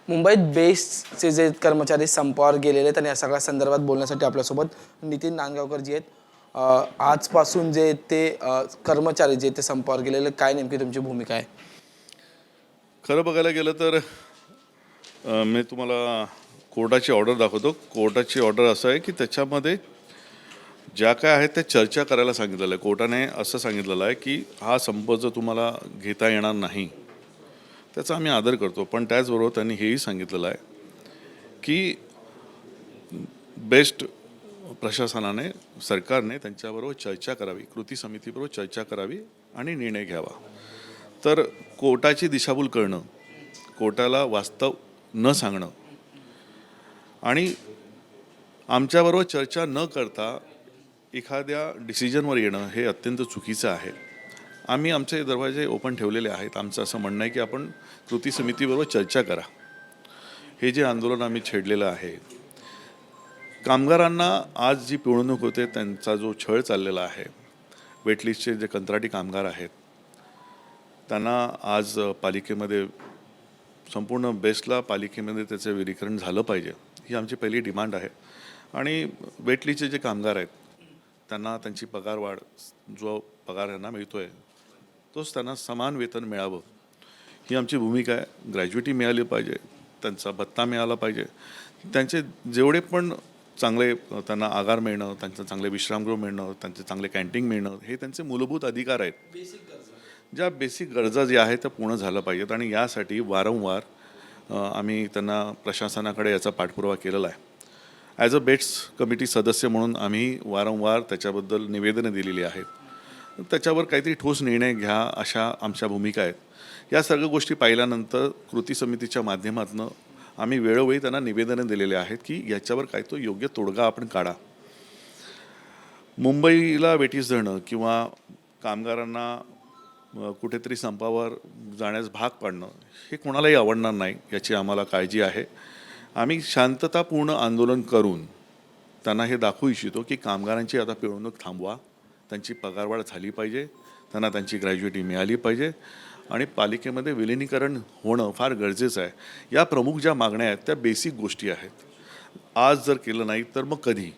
मुंबईत बेस्टचे जे कर्मचारी संपावर गेलेले आहेत आणि या सगळ्या संदर्भात बोलण्यासाठी आपल्यासोबत नितीन नांदगावकर जी आहेत. आजपासून जे ते कर्मचारी जे ते संपावर गेलेले, काय नेमकी तुमची भूमिका आहे? खरं बघायला गेलं तर मी तुम्हाला कोर्टाची ऑर्डर दाखवतो. कोर्टाची ऑर्डर असं आहे की त्याच्यामध्ये ज्या काय आहेत त्या चर्चा करायला सांगितलेलं आहे. कोर्टाने असं सांगितलेलं आहे की हा संप जर तुम्हाला घेता येणार नाही त्याचा आम्ही आदर करतो, पण त्याचबरोबर त्यांनी हेही सांगितलेलं आहे की बेस्ट प्रशासनाने सरकारने त्यांच्याबरोबर चर्चा करावी, कृती समितीबरोबर चर्चा करावी आणि निर्णय घ्यावा. तर कोर्टाची दिशाभूल करणं, कोर्टाला वास्तव न सांगणं आणि आमच्याबरोबर चर्चा न करता एखाद्या डिसिजनवर येणं हे अत्यंत चुकीचं आहे. आम्ही आमचे दरवाजे ओपन ठेवलेले आहेत. आमचं असं म्हणणं आहे की आपण कृती समितीबरोबर चर्चा करा. हे जे आंदोलन आम्ही छेडलेलं आहे, कामगारांना आज जी पिळवणूक होते त्यांचा जो छळ चाललेला आहे, वेटलिस्टचे जे कंत्राटी कामगार आहेत त्यांना आज पालिकेमध्ये संपूर्ण बेस्टला पालिकेमध्ये त्याचं विलीनीकरण झालं पाहिजे, ही आमची पहिली डिमांड आहे. आणि वेटलिस्टचे जे कामगार आहेत त्यांना त्यांची पगारवाढ, जो पगार यांना मिळतो आहे तोच त्यांना समान वेतन मिळावं, ही आमची भूमिका आहे. ग्रॅज्युटी मिळाली पाहिजे, त्यांचा भत्ता मिळाला पाहिजे, त्यांचे जेवढे पण चांगले त्यांना आगार मिळणं, त्यांचं चांगले विश्रामगृह मिळणं, त्यांचे चांगले कॅन्टीन मिळणं, हे त्यांचे मूलभूत अधिकार आहेत. ज्या बेसिक गरजा ज्या आहेत त्या पूर्ण झाल्या पाहिजेत. आणि यासाठी वारंवार आम्ही त्यांना प्रशासनाकडे याचा पाठपुरावा केलेला आहे. ॲज अ बेस्ट कमिटी सदस्य म्हणून आम्ही वारंवार त्याच्याबद्दल निवेदनं दिलेली आहेत. त्याच्यावर काहीतरी ठोस निर्णय घ्या, अशा आमच्या भूमिका आहेत. या सगळ्या गोष्टी पाहिल्यानंतर कृती समितीच्या माध्यमातून आम्ही वेळोवेळी त्यांना निवेदनं दिलेले आहेत की याच्यावर काय तो योग्य तोडगा आपण काढा. मुंबईला वेठीस धरणं किंवा कामगारांना कुठेतरी संपावर जाण्यास भाग पाडणं हे कोणालाही आवडणार नाही, याची आम्हाला काळजी आहे. आम्ही शांततापूर्ण आंदोलन करून त्यांना हे दाखवू इच्छितो की कामगारांची आता पिळवणूक थांबवा, त्यांची पगारवाढ झाली पाहिजे, त्यांना त्यांची ग्रॅज्युटी मिळाली पाहिजे आणि पालिकेमध्ये विलिनीकरण होणं फार गरजेचं आहे. या प्रमुख ज्या मागण्या आहेत त्या बेसिक गोष्टी आहेत. आज जर केलं नाही तर मग कधी,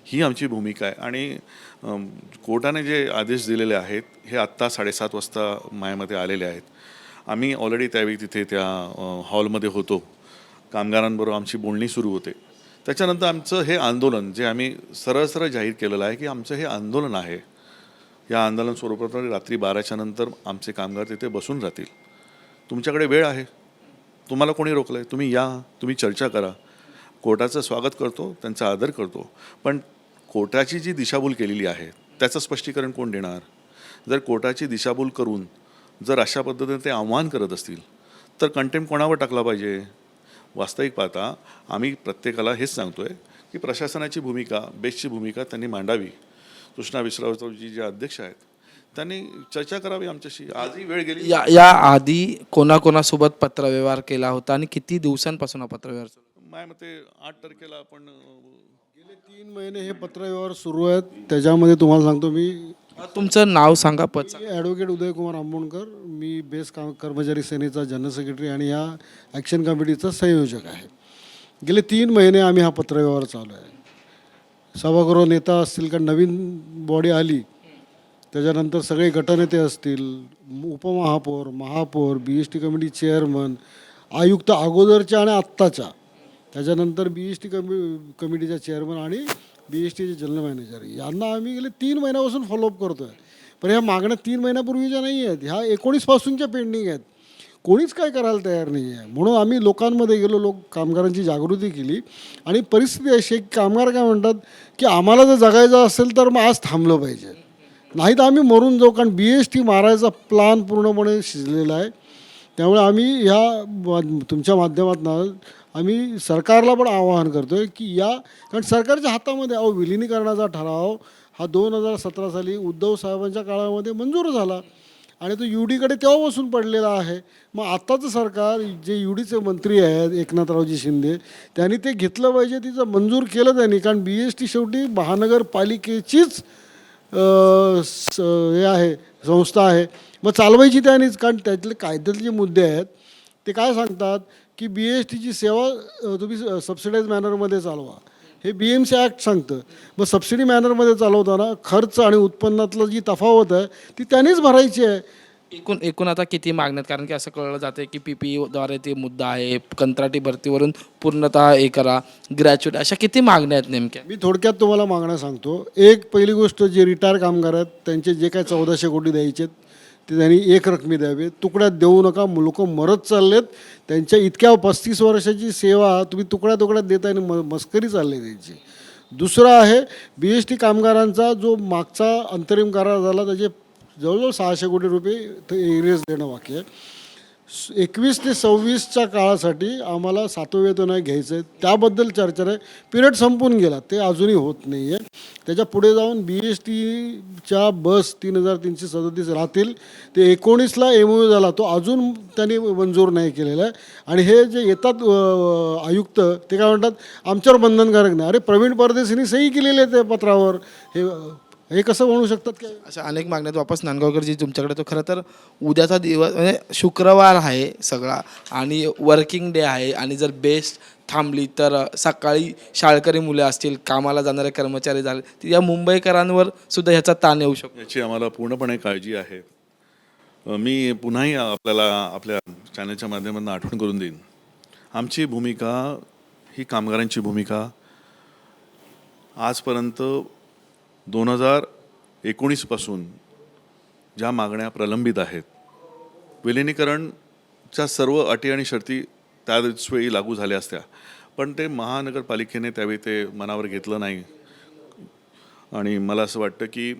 ही आमची भूमिका आहे. आणि कोर्टाने जे आदेश दिलेले आहेत हे आत्ता 7:30 वाजता माझ्यामध्ये आलेले आहेत. आम्ही ऑलरेडी त्यावेळी तिथे त्या हॉलमध्ये होतो. कामगारांबरोबर आमची बोलणी सुरू होते. त्याच्यानंतर आमचं हे आंदोलन जे आम्ही सरळ जाहीर केलेलं आहे की आमचं हे आंदोलन आहे, या आंदोलन स्वरूपात रात्री 12च्या नंतर आमचे कामगार तिथे बसून राहतील. तुमच्याकडे वेळ आहे, तुम्हाला कोणी रोखलं आहे? तुम्ही या, तुम्ही चर्चा करा. कोर्टाचं स्वागत करतो, त्यांचा आदर करतो, पण कोर्टाची जी दिशाभूल केलेली आहे त्याचं स्पष्टीकरण कोण देणार? जर कोर्टाची दिशाभूल करून जर अशा पद्धतीने ते आव्हान करत असतील तर कंटेम्प्ट कोणावर टाकला पाहिजे? वास्तविक पाहता आम्ही प्रत्येकाला हेच सांगतो आहे की प्रशासनाची भूमिका, बेस्टची भूमिका त्यांनी मांडावी. कृष्णा विश्वासरावजी जे अध्यक्ष आहेत त्यांनी चर्चा करावी आमच्याशी. आजही वेळ गेली. या आधी कोणाकोणासोबत पत्रव्यवहार केला होता आणि किती दिवसांपासून हा पत्रव्यवहार सुरू? माझ्या मते 8 तारखेला आपण गेले 3 महिने हे पत्रव्यवहार सुरू आहेत. त्याच्यामध्ये तुम्हाला सांगतो मी, तुमचं नाव सांगा, पद सांगा. ॲडव्होकेट उदयकुमार आंबोणकर, मी बेस्ट कर्मचारी सेनेचा जनरल सेक्रेटरी आणि या ॲक्शन कमिटीचा संयोजक आहे. गेले 3 महिने आम्ही हा पत्रव्यवहार चालू आहे. सभागृह नेता असतील का, नवीन बॉडी आली त्याच्यानंतर सगळे गटनेते असतील, उपमहापौर, महापौर, BST कमिटी चेअरमन, आयुक्त अगोदरच्या आणि आत्ताच्या, त्याच्यानंतर BST कमिटीच्या चेअरमन आणि BSTचे जनरल मॅनेजर, यांना आम्ही गेले 3 महिन्यापासून फॉलोअप करतो आहे. पण ह्या मागण्या 3 महिन्यापूर्वीच्या नाही आहेत, ह्या 19पासूनच्या पेंडिंग आहेत. कोणीच काय करायला तयार नाही आहे. म्हणून आम्ही लोकांमध्ये गेलो, कामगारांची जागृती केली. आणि परिस्थिती अशी आहे की कामगार काय म्हणतात की आम्हाला जर जगायचं असेल तर मग आज थांबलं पाहिजे, नाही तर आम्ही मरून जाऊ. कारण BST मारायचा प्लान पूर्णपणे शिजलेला आहे. त्यामुळे आम्ही ह्या तुमच्या माध्यमातून आम्ही सरकारला पण आवाहन करतो आहे की कारण सरकारच्या हातामध्ये विलिनीकरणाचा ठराव हा 2017 साली उद्धव साहेबांच्या काळामध्ये मंजूर झाला आणि तो UDकडे तेव्हापासून पडलेला आहे. मग आत्ताचं सरकार, जे UDचे मंत्री आहेत एकनाथरावजी शिंदे, त्यांनी ते घेतलं पाहिजे, तिचं मंजूर केलं त्यांनी. कारण BST शेवटी महानगरपालिकेचीच हे आहे, संस्था आहे, मग चालवायची त्यानेच. कारण त्यातले कायद्यातले जे मुद्दे आहेत ते काय सांगतात की BSTची सेवा तुम्ही सबसिडाईज मॅनरमध्ये चालवा, हे BMC ॲक्ट सांगतं. मग सबसिडी मॅनरमध्ये चालवताना खर्च आणि उत्पन्नातलं जी तफावत आहे ती त्यांनीच भरायची आहे. एकूण एकूण आता किती मागण्या आहेत? कारण की असं कळलं जाते की PPE द्वारे ते मुद्दा आहे, कंत्राटी भरतीवरून पूर्णतः हे करा, ग्रॅच्युएट, अशा किती मागण्या आहेत नेमक्या? मी थोडक्यात तुम्हाला मागण्या सांगतो. एक पहिली गोष्ट, जे रिटायर कामगार आहेत त्यांचे जे काय 1400 कोटी द्यायचे ते त्यांनी एक रकमी द्यावे. तुकड्यात देऊ नका. लोक मरत चाललेत. त्यांच्या इतक्या 35 वर्षाची सेवा तुम्ही तुकड्या तुकड्यात देताय आणि मस्करी चालली त्यांची. दुसरं आहे BST कामगारांचा जो मागचा अंतरिम करार झाला त्याचे जवळजवळ 600 कोटी रुपये एरियस देणं बाकी आहे. 21 ते 26च्या काळासाठी आम्हाला 7वं वेतन घ्यायचं आहे, त्याबद्दल चर्चा आहे. पिरियड संपून गेला, ते अजूनही होत नाही आहे. त्याच्या पुढे जाऊन BSTच्या बस 3337 राहतील. ते 19ला MOU झाला, तो अजून त्यांनी मंजूर नाही केलेला आहे. आणि हे जे येतात आयुक्त, ते काय म्हणतात आमच्यावर बंधनकारक नाही. अरे प्रवीण परदेशींनी सही केलेली आहे त्या पत्रावर. हे कसं म्हणू शकतात काय? अशा अनेक मागण्या आहेत. वापस नांदगावकरजी तुमच्याकडे, तो खरं तर उद्याचा दिवस म्हणजे शुक्रवार आहे सगळा आणि वर्किंग डे आहे, आणि जर बेस्ट थांबली तर सकाळी शाळकरी मुले असतील, कामाला जाणारे कर्मचारी झाले, तर या मुंबईकरांवर सुद्धा ह्याचा ताण येऊ शकतो. याची आम्हाला पूर्णपणे काळजी आहे. मी पुन्हाही आपल्याला आपल्या चॅनलच्या माध्यमातून आठवण करून देईन. आमची भूमिका ही कामगारांची भूमिका आजपर्यंत 2019पासून ज्या मागण्या प्रलंबित आहेत, विलिनीकरणच्या सर्व अटी आणि शर्ती त्याच वेळी लागू झाल्या असत्या, पण ते महानगरपालिकेने त्यावेळी ते मनावर घेतलं नाही. आणि मला असं वाटतं की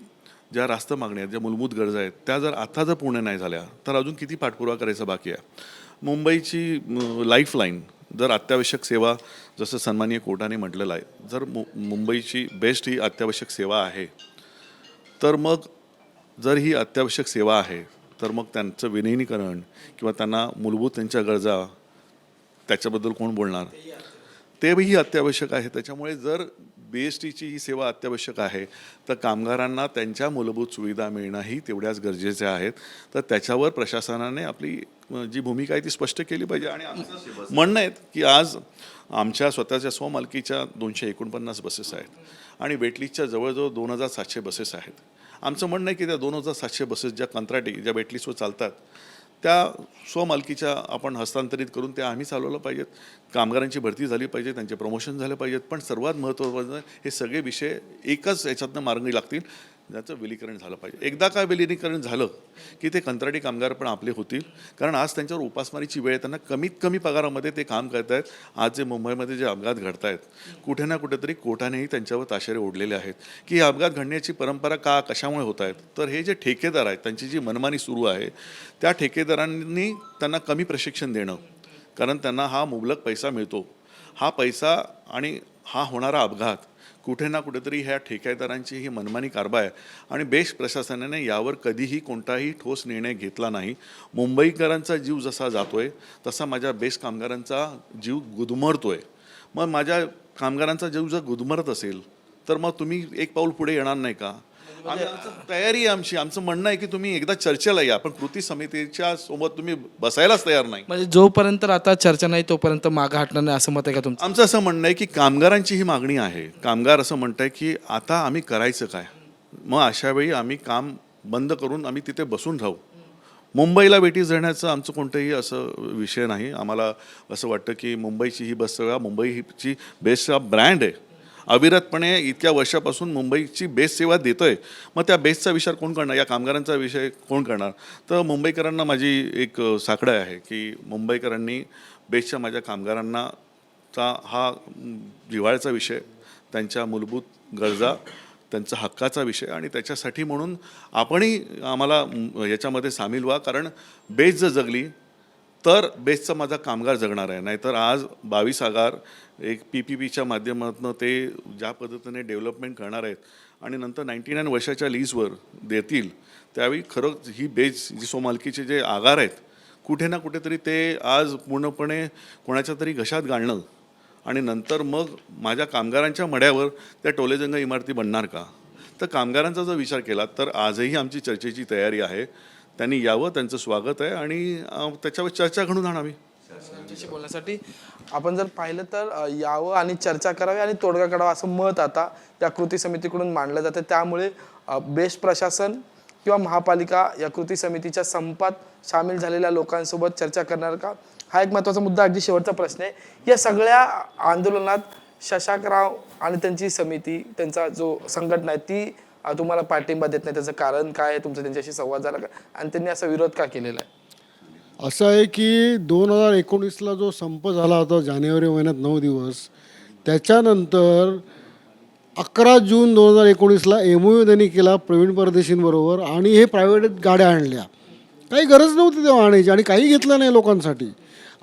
ज्या रास्त मागण्या आहेत, ज्या मूलभूत गरजा आहेत, त्या जर आता जर पूर्ण नाही झाल्या तर अजून किती पाठपुरावा करायचा बाकी आहे. मुंबईची लाईफलाईन, जर अत्यावश्यक सेवा, जसं सन्माननीय कोर्टाने म्हटलेलं आहे, जर मुंबईची बेस्ट ही अत्यावश्यक सेवा आहे, तर मग जर ही अत्यावश्यक सेवा आहे तर मग त्यांचं विलिनीकरण किंवा त्यांना मूलभूत त्यांच्या गरजा, त्याच्याबद्दल कोण बोलणार? तेही अत्यावश्यक आहे. त्याच्यामुळे जर BSTची ही सेवा अत्यावश्यक आहे तर कामगारांना त्यांच्या मूलभूत सुविधा मिळणंही तेवढ्याच गरजेच्या आहेत. तर त्याच्यावर प्रशासनाने आपली जी भूमिका आहे ती स्पष्ट केली पाहिजे. आणि आमचं म्हणणं आहे की आज आमच्या स्वतःच्या स्वमालकीच्या 249 बसेस आहेत आणि वेटलिस्टच्या जवळजवळ 2700 बसेस आहेत. आमचं म्हणणं आहे की त्या 2700 बसेस ज्या कंत्राटी, ज्या वेटलिस्टवर चालतात, त्या स्वमालकीच्या आपण हस्तांतरित करून त्या आम्ही चालवलं पाहिजेत. कामगारांची भरती झाली पाहिजे, त्यांचे प्रमोशन झाले पाहिजेत. पण सर्वात महत्त्वाचं हे सगळे विषय एकच याच्यातनं मार्गी लागतील, ज्याचं विलीकरण झालं पाहिजे. एकदा का विलीनीकरण झालं की ते कंत्राटी कामगार पण आपले होतील, कारण आज त्यांच्यावर उपासमारीची वेळ, त्यांना कमीत कमी पगारामध्ये ते काम करत आहेत. आज जे मुंबईमध्ये जे अपघात घडत आहेत, कुठे ना कुठेतरी कोर्टानेही त्यांच्यावर ताशेरे ओढलेले आहेत की हे अपघात घडण्याची परंपरा कशामुळे होत आहेत. तर हे जे ठेकेदार आहेत, त्यांची जी मनमानी सुरू आहे, त्या ठेकेदारांनी त्यांना कमी प्रशिक्षण देणं, कारण त्यांना हा मुबलक पैसा मिळतो. हा पैसा आणि हा होणारा अपघात कुठे ना कुठेतरी ह्या ठेकेदारांची ही मनमानी कारभार आहे. आणि बेस्ट प्रशासनाने यावर कधीही कोणताही ठोस निर्णय घेतला नाही. मुंबईकरांचा जीव जसा जातोय तसा माझ्या बेस्ट कामगारांचा जीव गुदमरतोय. मग माझ्या कामगारांचा जीव जर गुदमरत असेल तर मग तुम्ही एक पाऊल पुढे येणार नाही का? तयारी आहे आमची. आमचं म्हणणं आहे की तुम्ही एकदा चर्चेला या, पण कृती समितीच्या सोबत तुम्ही बसायलाच तयार नाही. म्हणजे जोपर्यंत आता चर्चा नाही तोपर्यंत मागं हटणार नाही, असं मत आहे का तुमचं? आमचं असं म्हणणं आहे की कामगारांची ही मागणी आहे. कामगार असं म्हणत आहे की आता आम्ही करायचं काय? मग अशा वेळी आम्ही काम बंद करून आम्ही तिथे बसून राहू. मुंबईला वेटीस धरण्याचं आमचं कोणतंही असं विषय नाही. आम्हाला असं वाटतं की मुंबईची ही बस सेवा, मुंबईची बेस्ट हा ब्रँड आहे. अविरतपणे इतक्या वर्षापासून मुंबईची बेस्ट सेवा देतोय. मग त्या बेस्टचा विचार कोण करणार? या कामगारांचा विषय कोण करणार? तर मुंबईकरांना माझी एक साकडं आहे की मुंबईकरांनी बेस्टच्या माझ्या कामगारांना हा जिव्हाळ्याचा विषय, त्यांच्या मूलभूत गरजा, त्यांचा हक्काचा विषय, आणि त्याच्यासाठी म्हणून आपणही आम्हाला याच्यामध्ये सामील व्हा. कारण बेस्ट जर जगली तर बेस्टचा माझा कामगार जगणार आहे. नाहीतर आज 22,000 एक PPPच्या माध्यमातून ते ज्या पद्धतीने डेव्हलपमेंट करणार आहेत आणि नंतर 99 वर्षाच्या लीजवर देतील, त्यावेळी खरं ही बेस्ट जी स्वमालकीचे जे आगार आहेत, कुठे ना कुठेतरी ते आज पूर्णपणे कोणाच्या तरी घशात घालणं आणि नंतर मग माझ्या कामगारांच्या मड्यावर त्या टोलेजंग इमारती बनणार का? तर कामगारांचा जर विचार केला तर आजही आमची चर्चेची तयारी आहे. त्यांनी यावं, त्यांचं स्वागत आहे आणि त्याच्यावर चर्चा घडून आणावी. आमच्याशी बोलण्यासाठी. आपण जर पाहिलं तर यावं आणि चर्चा करावी आणि तोडगा काढावा असं मत आता या कृती समितीकडून मांडलं जातं. त्यामुळे बेस्ट प्रशासन किंवा महापालिका या कृती समितीच्या संपात सामील झालेल्या लोकांसोबत चर्चा करणार का, हा एक महत्त्वाचा मुद्दा. अगदी शेवटचा प्रश्न आहे, या सगळ्या आंदोलनात शशांकराव आणि त्यांची समिती, त्यांचा जो संघटना आहे ती तुम्हाला पाठिंबा देत नाही, त्याचं कारण काय आहे? तुमचा त्यांच्याशी संवाद झाला का आणि त्यांनी असा विरोध का केलेला आहे? असं आहे की 2019ला जो संप झाला होता जानेवारी महिन्यात 9 दिवस, त्याच्यानंतर 11 जून 2019ला MOU त्यांनी केला प्रवीण परदेशींबरोबर आणि हे प्रायव्हेट गाड्या आणल्या. काही गरज नव्हती तेव्हा आणायची आणि काही घेतलं नाही लोकांसाठी.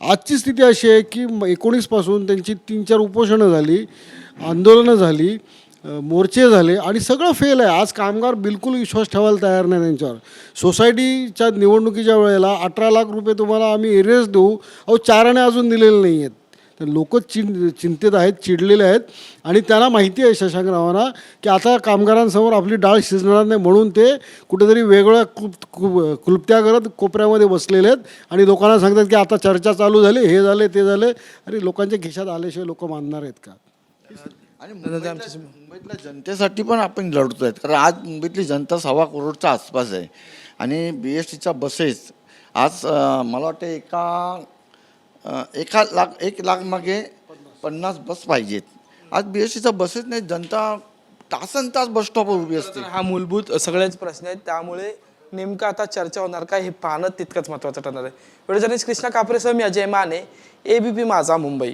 आजची स्थिती अशी आहे की 19पासून त्यांची 3-4 उपोषणं झाली, आंदोलनं झाली, मोर्चे झाले आणि सगळं फेल आहे. आज कामगार बिलकुल विश्वास ठेवायला तयार नाही त्यांच्यावर. सोसायटीच्या निवडणुकीच्या वेळेला 18 लाख रुपये तुम्हाला आम्ही एरियस देऊ, 4 आणे अजून दिलेले नाही आहेत. तर लोक चिंतेत आहेत, चिडलेले आहेत आणि त्यांना माहिती आहे शशांकरावांना की आता कामगारांसमोर आपली डाळ शिजणार नाही, म्हणून ते कुठेतरी वेगळ्या क्लुप्त्या करत कोपऱ्यामध्ये बसलेले आहेत आणि लोकांना सांगतात की आता चर्चा चालू झाली, हे झाले ते झाले. अरे लोकांच्या खिशात आल्याशिवाय लोक मानणार आहेत का? आणि मुंबईतल्या जनतेसाठी पण आपण लढतो आहेत, कारण आज मुंबईतली जनता 1.25 करोडच्या आसपास आहे आणि BSTच्या बसेस आज मला वाटतं एक लाख मागे 50 बस पाहिजेत. आज BSTच्या बसेस नाही, जनता तासनतास बस स्टॉपवर उभी असते. हा मूलभूत सगळेच प्रश्न आहेत. त्यामुळे नेमकं आता चर्चा होणार काय हे पाहणं तितकंच महत्त्वाचं ठरणार आहे. व्हिडिओ जर्नलिस्ट कृष्णा कापरेसह मी अजय माने, ABP माझा मुंबई.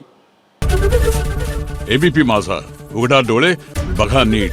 ABP माझा, उघडा डोळे बघा नीट.